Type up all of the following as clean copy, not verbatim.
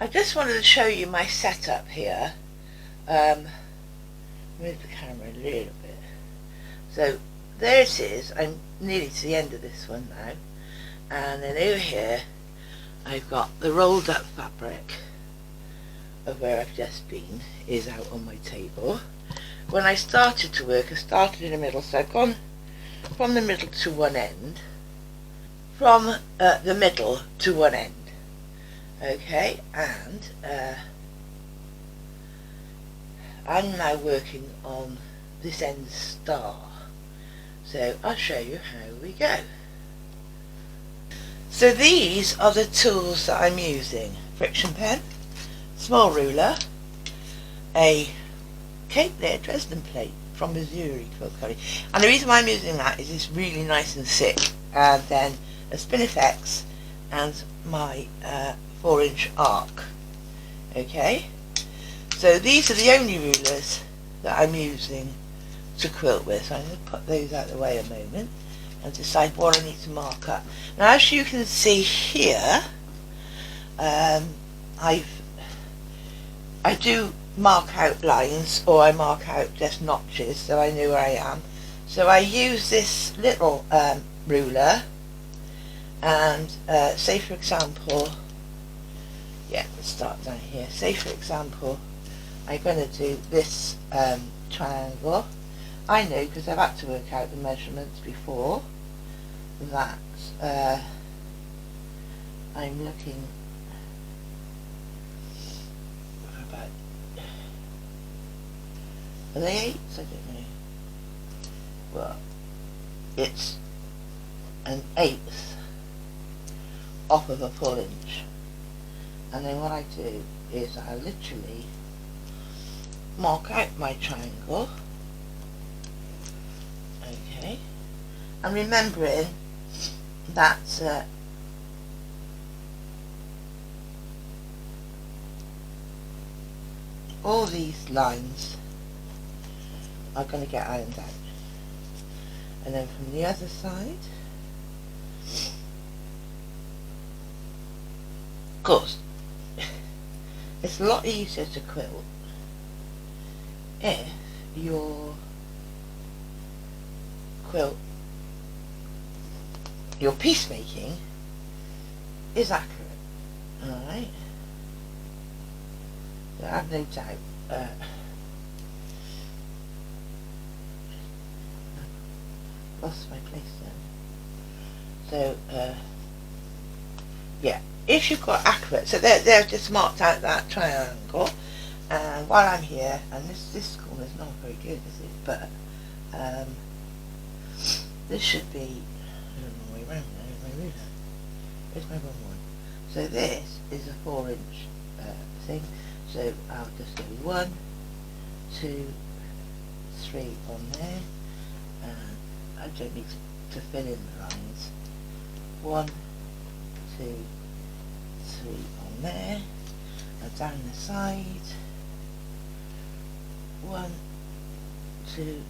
I just wanted to show you my setup here. Move the camera a little bit. So there it is. I'm nearly to the end of this one now, and then over here I've got the rolled up fabric of where I've just been is out on my table. When I started to work, I started in the middle, so I've gone from the middle to one end, from the middle to one end. Okay, and I'm now working on this end star, so I'll show you how we go. So these are the tools that I'm using: friction pen, small ruler, a Cape Layer Dresden plate from Missouri Quilt Curry, and the reason why I'm using that is it's really nice and thick, and then a Spinifex and my 4-inch arc. Okay, so these are the only rulers that I'm using to quilt with, so I'm going to put those out of the way a moment and decide what I need to mark up. Now, as you can see here, I do mark out lines, or I mark out just notches so I know where I am. So I use this little ruler, and say for example, let's start down here. Say for example, I'm going to do this triangle. I know, because I've had to work out the measurements before, that I'm looking for about, are they 8s? I don't know. Well, it's an 1/8 off of a full inch. And then what I do is I literally mark out my triangle. Okay, and remembering that all these lines are going to get ironed out. And then from the other side, of course, it's a lot easier to quilt if your piece making is accurate. Alright, so I have no doubt lost my place then. So yeah, if you've got accurate, so they've just marked out that triangle, and while I'm here, and this corner is not very good, is it? But this should be, I don't know the way around now, is my ruler. Where's my wrong one? So this is a 4-inch thing, so I'll just go 1, 2, 3 on there, and I don't need to fill in the lines. 1, 2, 3 on there, and down the side, 1, 2,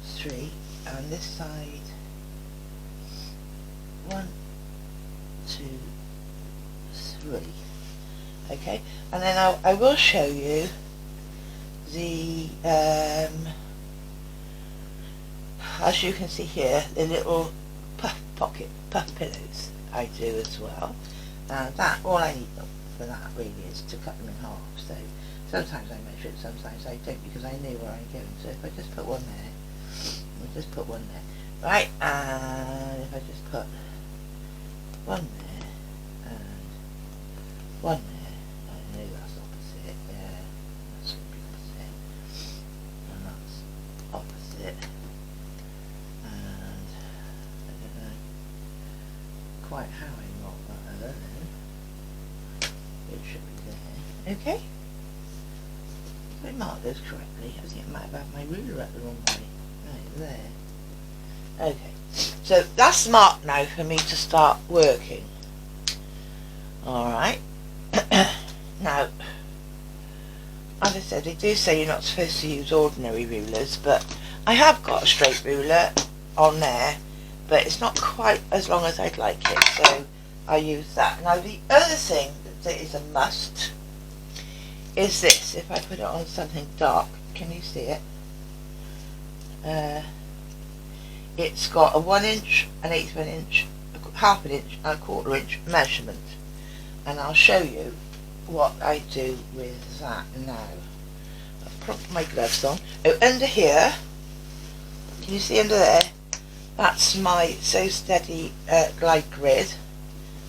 3, and this side, 1, 2, 3. Okay, and then I will show you the as you can see here, the little puff pillows I do as well. That, all I need for that really is to cut them in half. So sometimes I measure it, sometimes I don't, because I know where I'm going. So if I just put one there, I'll just put one there, right? And if I just put one there and one there, I know that's opposite. Yeah, that's going to be opposite, and that's opposite. And I don't know quite how I mark that. I don't know. It should be there. Okay. If I mark those correctly, I think I might have my ruler up the wrong way. Right there. Okay. So that's marked now for me to start working. Alright. Now, as I said, they do say you're not supposed to use ordinary rulers, but I have got a straight ruler on there, but it's not quite as long as I'd like it, so I use that. Now the other thing that that is a must is this. If I put it on something dark, can you see it? It's got a 1 inch, an eighth of an inch, half an inch and a quarter inch measurement, and I'll show you what I do with that now. I've put my gloves on. Oh, under here, can you see under there? That's my So Steady glide grid,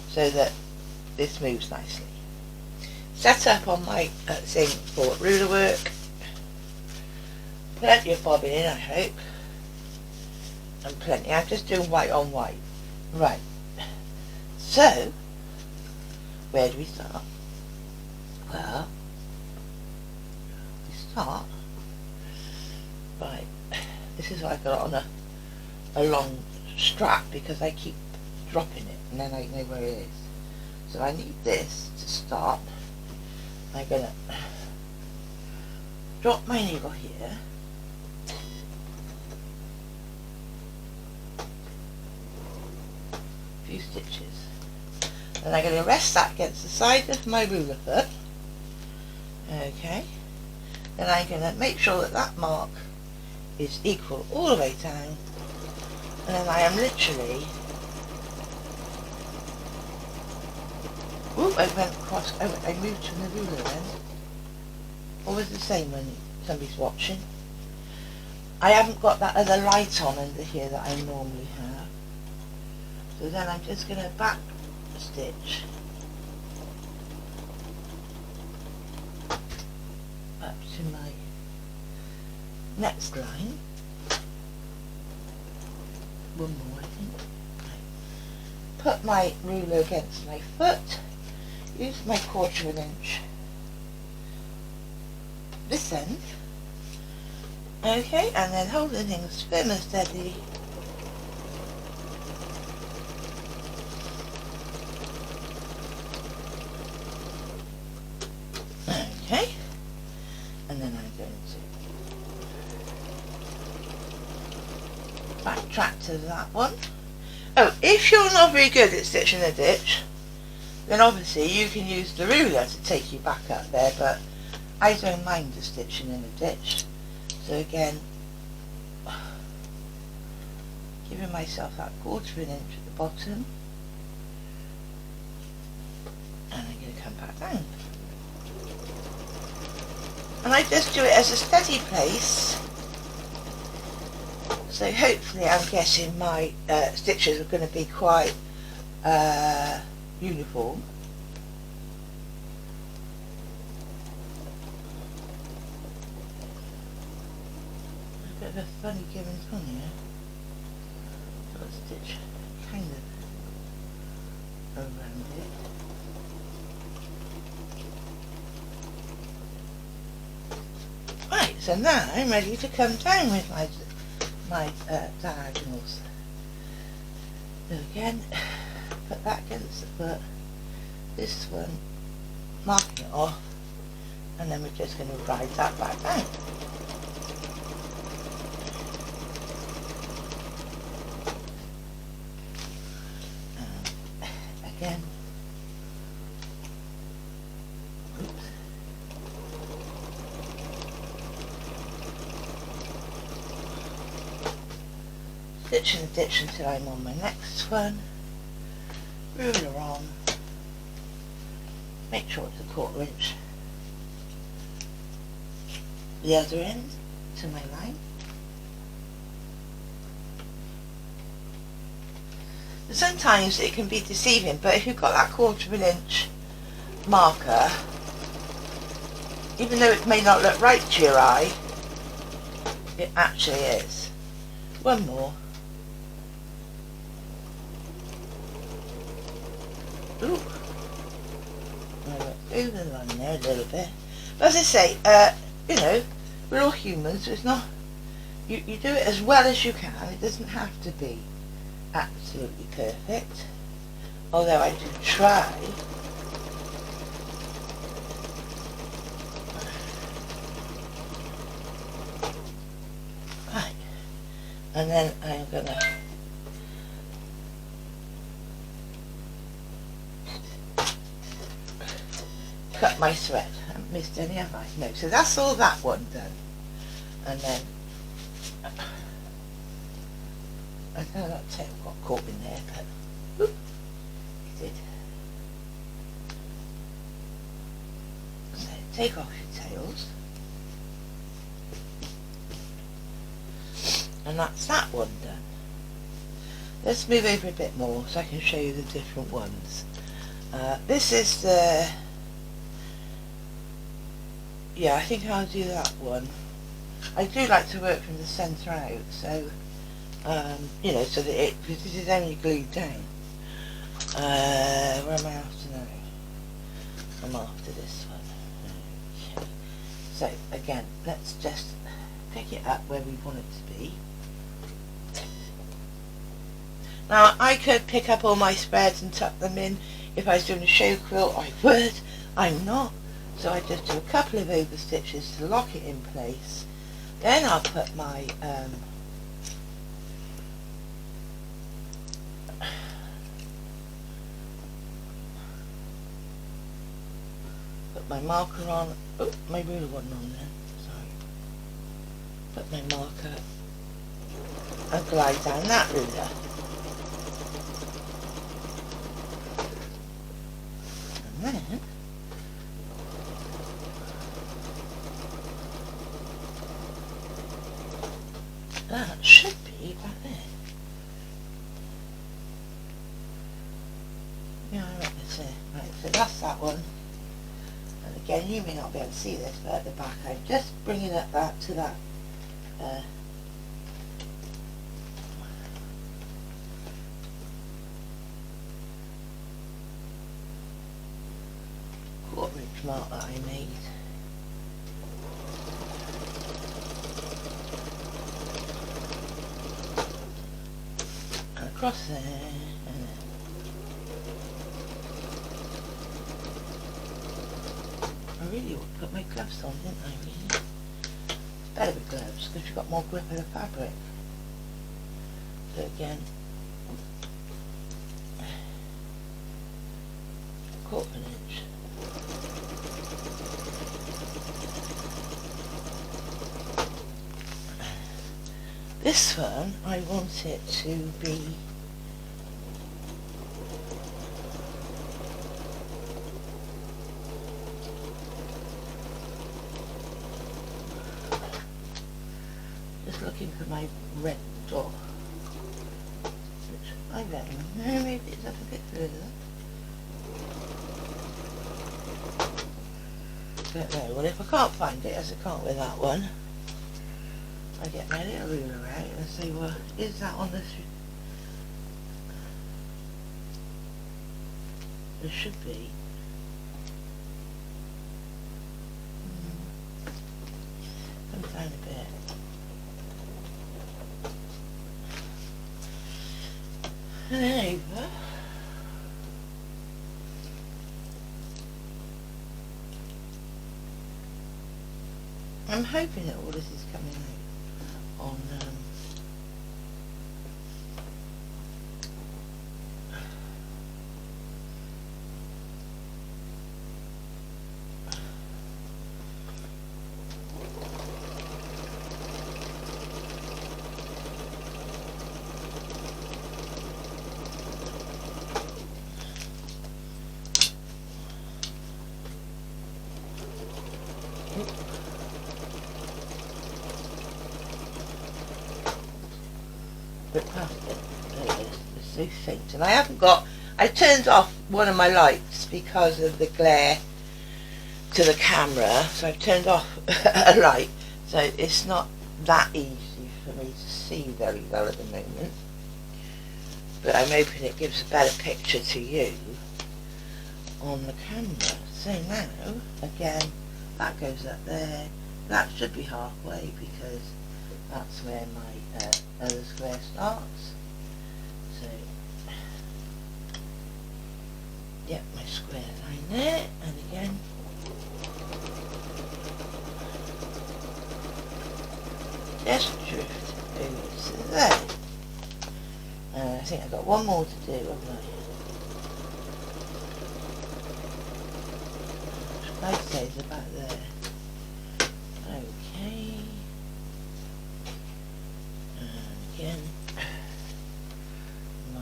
so that this moves nicely. Set up on my thing for ruler work. Plenty of bobbin in, I hope. And plenty. I'm just doing white on white. Right. So, where do we start? Well, we start by, this is why I got it on a long strap, because I keep dropping it and then I know where it is. So I need this to start. I'm going to drop my needle here. A few stitches. Then I'm going to rest that against the side of my ruler foot. Okay. Then I'm going to make sure that that mark is equal all the way down. And then I am literally, ooh, I went across, I moved from the ruler then. Always the same when somebody's watching. I haven't got that other light on under here that I normally have. So then I'm just going to back stitch up to my next line. One more, I think. Right. Put my ruler against my foot. Use my 1/4 of an inch this end. Okay, and then holding things firm and steady. Okay, and then I'm going to backtrack to that one. Oh, if you're not very good at stitching a ditch, then obviously you can use the ruler to take you back up there, but I don't mind the stitching in a ditch. So again, giving myself that 1/4 of an inch at the bottom, and I'm going to come back down. And I just do it as a steady place. So hopefully I'm guessing my stitches are going to be quite uniform. A bit of a funny giving on here. So I'll stitch kind of around it. Right, so now I'm ready to come down with my diagonals. So again, put that against the foot, this one, marking it off, and then we're just going to ride that back down. Again, oops. Stitch in the ditch until I'm on my next one. Ruler on. Make sure it's a 1/4 inch. The other end to my line. And sometimes it can be deceiving, but if you've got that 1/4 of an inch marker, even though it may not look right to your eye, it actually is. One more. Ooh. I went through the line there a little bit. But as I say, you know, we're all humans, so it's not, you do it as well as you can. It doesn't have to be absolutely perfect, although I do try. Right, and then I'm going to cut my thread. I haven't missed any, have I? No, so that's all that one done. And then I know that tail got caught in there, but whoop, it did. So take off your tails. And that's that one done. Let's move over a bit more so I can show you the different ones. This is the, yeah, I think I'll do that one. I do like to work from the centre out, so you know, so that because this is only glued down. Where am I after now? I'm after this one. Okay. So again, let's just pick it up where we want it to be. Now I could pick up all my spreads and tuck them in. If I was doing a show quilt, I would. I'm not. So I just do a couple of over stitches to lock it in place. Then I'll put my marker on. Oh, my ruler wasn't on there. Sorry. Put my marker and glide down that ruler. And then that should be about there. Yeah, I reckon it's there. Right, so that's that one. And again, you may not be able to see this, but at the back I'm just bringing up that to that quarter-inch mark that I made. And across there, and then I really ought to put my gloves on, didn't I, really? It's better with gloves, because you've got more grip of the fabric. So again, quarter an inch. This one, I want it to be just looking for my red dot, which I don't know, maybe it's up a bit further. Don't know. Well, if I can't find it, as I can't with that one, I get my little ruler out and say, well, is that on the there should be. Come down a bit. And then over. I'm hoping that all this is coming out on past it. There it is. It's so faint. And I haven't got, I turned off one of my lights because of the glare to the camera, so I've turned off a light, so it's not that easy for me to see very well at the moment, but I'm hoping it gives a better picture to you on the camera. So now, again, that goes up there. That should be halfway because that's where my other square starts. So, yep, my square line there, and again, just drift over to there. I think I've got one more to do, haven't I? like I say, it's about there. Okay. And again, my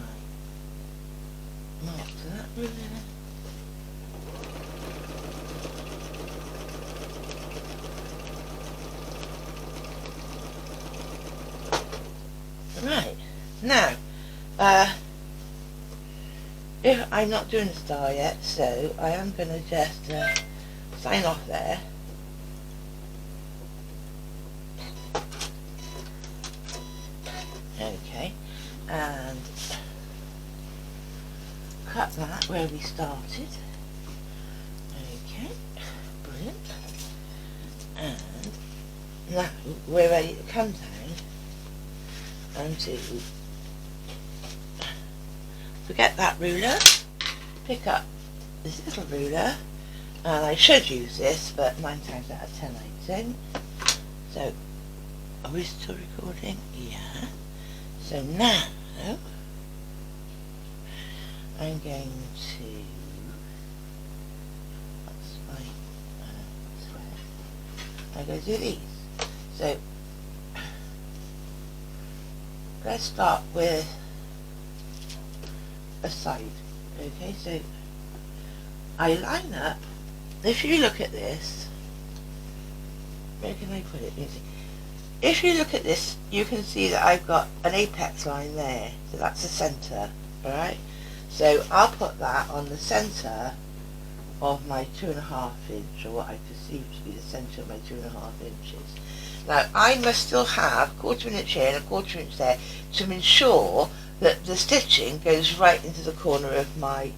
mark to that ruler. Right, now, if I'm not doing the star yet, so I am going to just sign off there. Okay, and cut that where we started. Okay, brilliant. And now we're ready to come down and to forget that ruler, pick up this little ruler, and I should use this, but 9 times out of 10 I don't. So, are we still recording? Yeah. So now, I'm going to, that's my thread, I'm going to do these. So, let's start with a side. Okay, so I line up, if you look at this, where can I put it? If you look at this, you can see that I've got an apex line there, so that's the centre, alright? So I'll put that on the centre of my 2.5 inch, or what I perceive to be the centre of my 2.5 inches. Now I must still have 1/4 inch here and 1/4 inch there to ensure that the stitching goes right into the corner of my,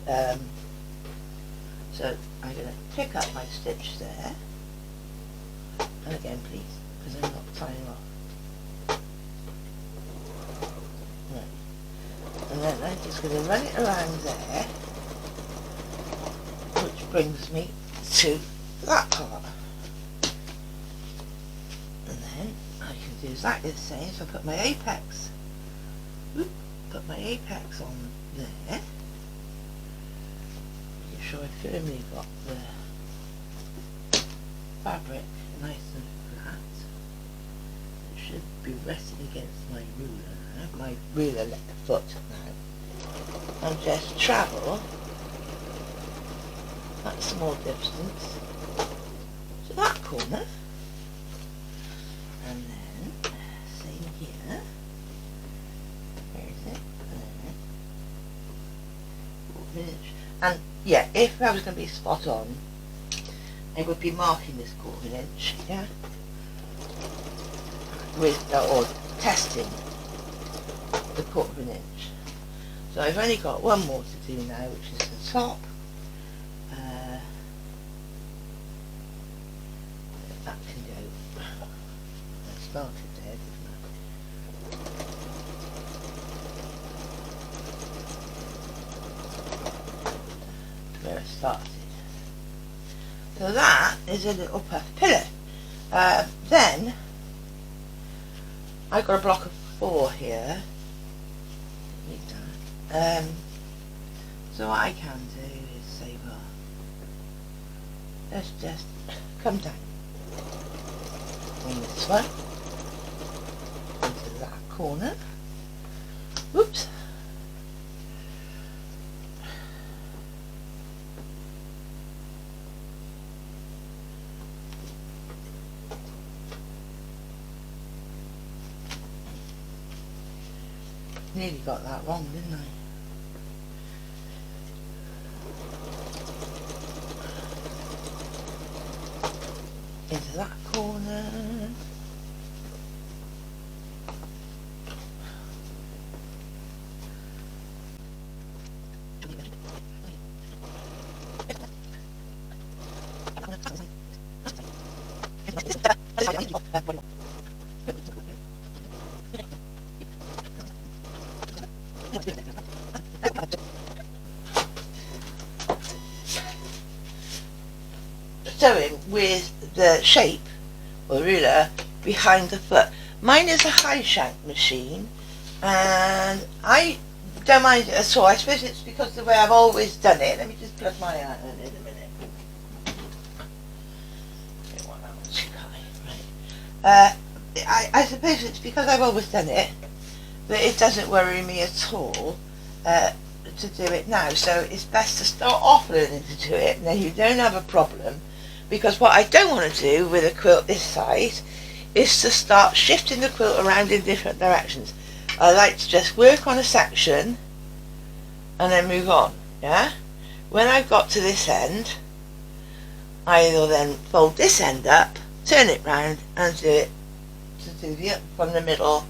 so I'm going to pick up my stitch there, and again please, because I'm not tying off. Right. And then I'm just going to run it around there, which brings me to that part. And then I can do exactly the same, so I put my apex, put my apex on there, make sure I firmly got the fabric nice and flat. It should be resting against my ruler. I have my ruler let the foot now. And just travel that small distance to that corner. And then, same here. Where is it? There. And yeah, if I was going to be spot on, I would be marking this 1/4 inch, yeah, with or testing the 1/4 inch. So I've only got one more to do now, which is the top. That can go. I started there, didn't I? Where I started. So that is a little puff pillow. Then I've got a block of 4 here. So what I can do is say, well, let's just come down on this one into that corner. Whoops. Nearly got that wrong, didn't I? Into that corner. Sewing with the shape or ruler behind the foot. Mine is a high shank machine and I don't mind it at all. I suppose it's because of the way I've always done it. Let me just plug my iron in a minute. I suppose it's because I've always done it that it doesn't worry me at all to do it now. So it's best to start off learning to do it, and then you don't have a problem. Because what I don't want to do with a quilt this size is to start shifting the quilt around in different directions. I like to just work on a section and then move on. Yeah. When I've got to this end, I will then fold this end up, turn it round, and do it to do the from the middle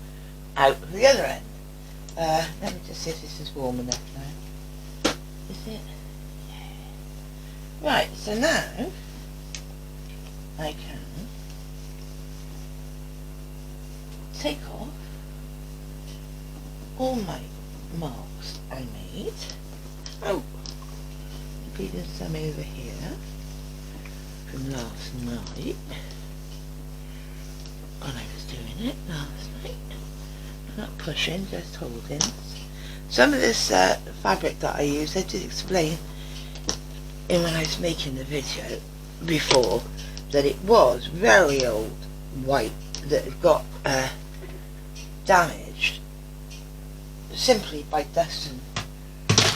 out the other end. Let me just see if this is warm enough now. Is it? Yeah. Right, so now I can take off all my marks I made. Oh, bleeding some over here from last night when I was doing it last night. Not pushing, just holding. Some of this fabric that I use, I did explain in when I was making the video before that it was very old white that had got damaged simply by dust and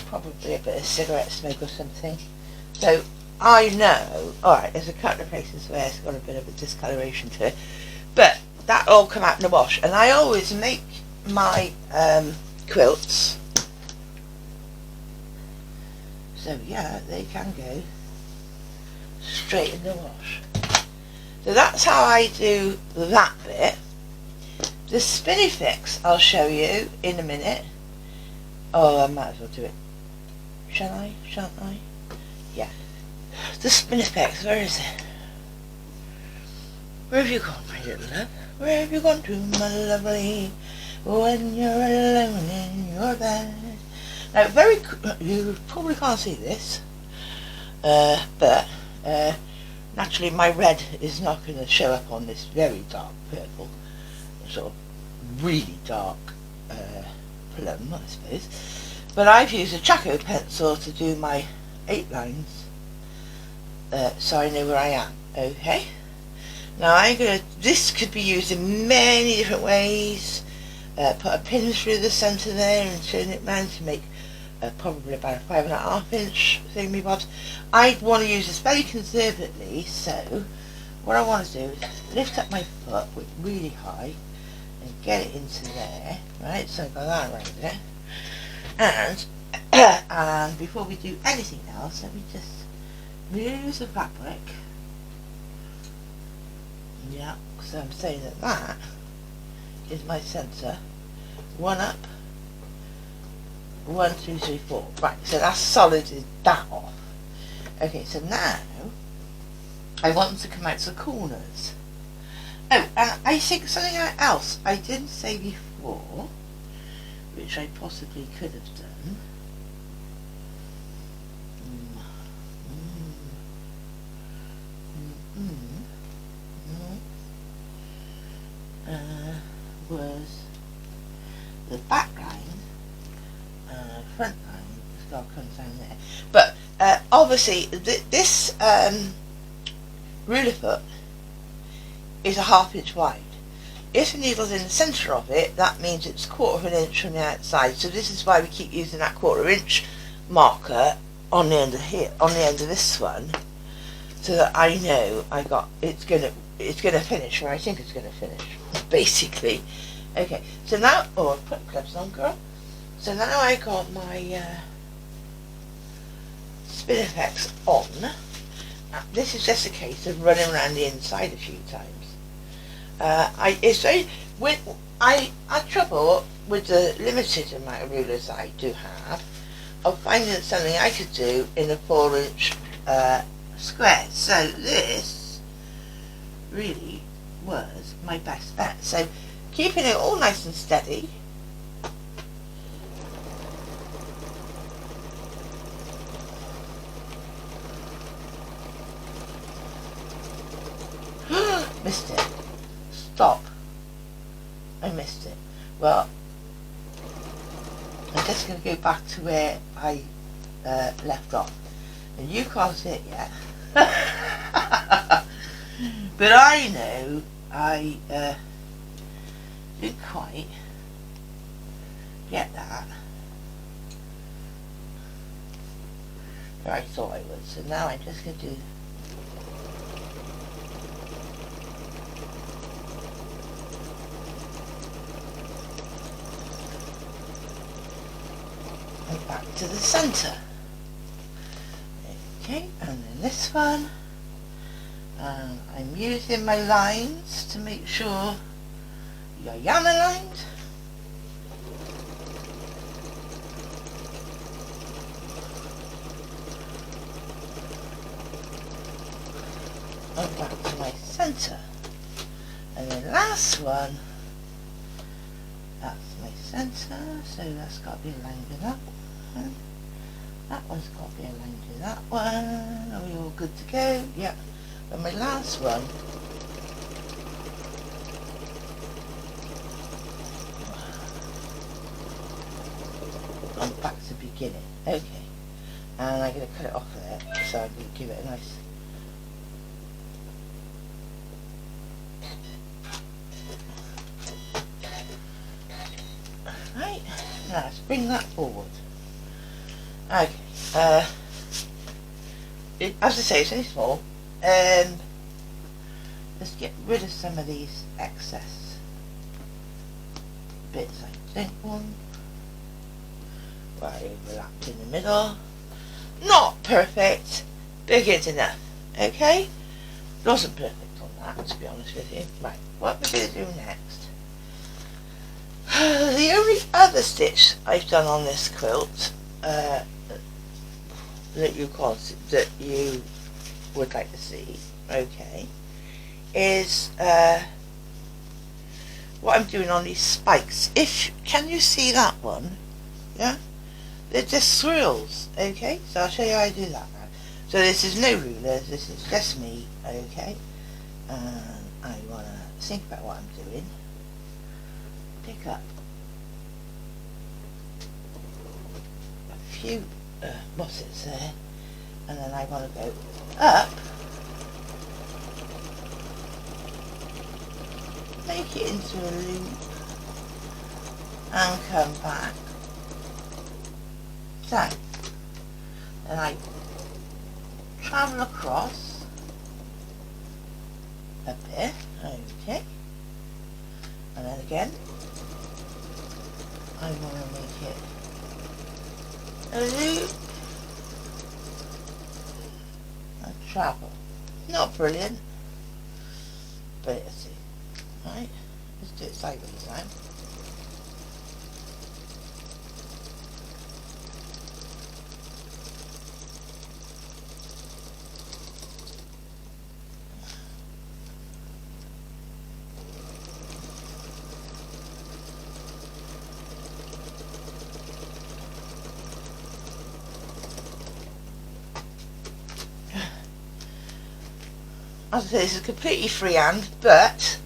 probably a bit of cigarette smoke or something. So I know, alright, there's a couple of places where it's got a bit of a discoloration to it, but that all come out in the wash. And I always make my quilts so yeah, they can go straight in the wash. So that's how I do that bit. The spinifex I'll show you in a minute. Oh, I might as well do it. Shall I? Shan't I? Yeah. The spinifex, where is it? Where have you gone, my little love? Where have you gone to, my lovely? When you're alone in your bed. Now, you probably can't see this, but naturally my red is not going to show up on this very dark purple, sort of really dark plum, I suppose. But I've used a Chaco pencil to do my 8 lines, so I know where I am. Okay. Now this could be used in many different ways. Put a pin through the centre there and turn it round to make probably about a 5.5 inch thingy bobs. I want to use this very conservatively, so what I want to do is lift up my foot really high and get it into there, right? So I've got that around it. And before we do anything else, let me just move the fabric. Yeah, so I'm saying that is my centre. 1 up, 1, 2, 3, 4. Right, so that's solided that off. Okay, so now I want them to come out to the corners. Oh, and I think something else I didn't say before, which I possibly could have done. Was the back line, front line, the scar comes down there. But obviously this ruler foot is a 1/2 inch wide. If the needle's in the centre of it, that means it's 1/4 inch from the outside. So this is why we keep using that 1/4 inch marker on the end of here, on the end of this one, so that I know it's gonna finish where I think it's gonna finish, basically. Okay, so now, oh, I've put gloves on, girl. So now I got my spinifex on. This is just a case of running around the inside a few times. I had trouble with the limited amount of rulers that I do have of finding something I could do in a 4 inch square. So this really was my best bet. So keeping it all nice and steady. Missed it. Stop. I missed it. Well, I'm just going to go back to where I left off. And you can't see it yet. But I know I didn't quite get that where I thought I would, so now I'm just going to do back to the centre. Okay, and then this one, I'm using my lines to make sure you're yarn aligned. And back to my centre. And then last one, that's my centre, so that's got to be aligned with that one. That one's got to be aligned with that one. Are we all good to go? Yep. And my last one, I'm back to the beginning. Okay. And I'm going to cut it off there, so I'm going to give it a nice right. Now let's bring that forward. Okay. As I say, it's only small. Let's get rid of some of these excess bits I don't want. Right, overlapped in the middle. Not perfect, but good enough. Okay? Wasn't perfect on that, to be honest with you. Right, what we're going to do next. The only other stitch I've done on this quilt that you would like to see, okay, is what I'm doing on these spikes. Can you see that one? Yeah, they're just swirls. Okay, so I'll show you how I do that now. So this is no rulers, this is just me. Okay, and I want to think about what I'm doing. Pick up a few mossets there, and then I want to go up, make it into a loop, and come back down. And I travel across a bit, okay, and then again I want to make it a loop and travel. Not brilliant, but let's see. Right, let's do it sideways now. As I say, this is completely freehand, but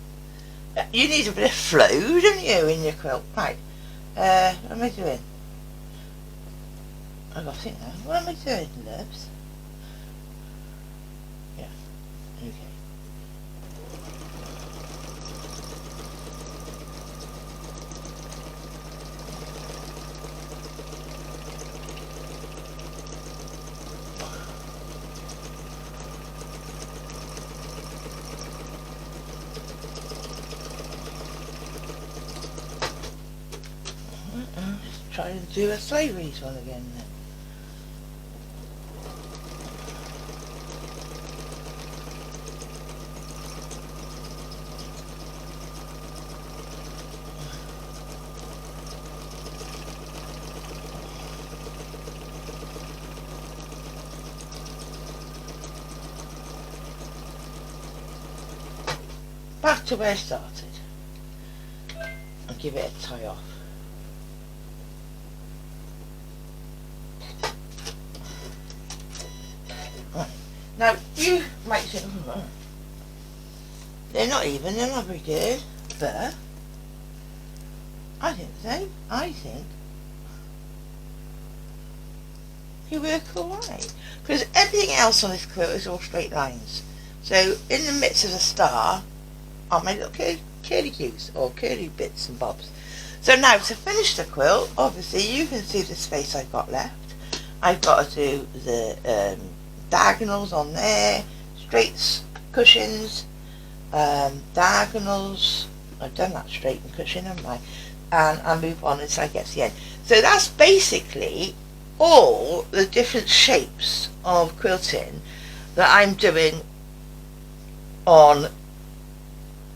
you need a bit of flow, don't you, in your quilt? Right, what am I doing? I've got to think now. What am I doing, loves? Yeah, okay. Try and do a slaveries one again then. Back to where I started and give it a tie off. Now, you might think, oh, they're not even, they're not very good, but I think so. I think you work alright. Because everything else on this quilt is all straight lines. So, in the midst of a star, on my little curly cues or curly bits and bobs. So now to finish the quilt, obviously you can see the space I've got left. I've got to do the diagonals on there, straight cushions, diagonals. I've done that straight and cushion, haven't I? And I move on until I get to the end. So that's basically all the different shapes of quilting that I'm doing on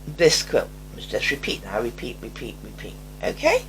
this quilt. Let's just repeat now, repeat. Okay?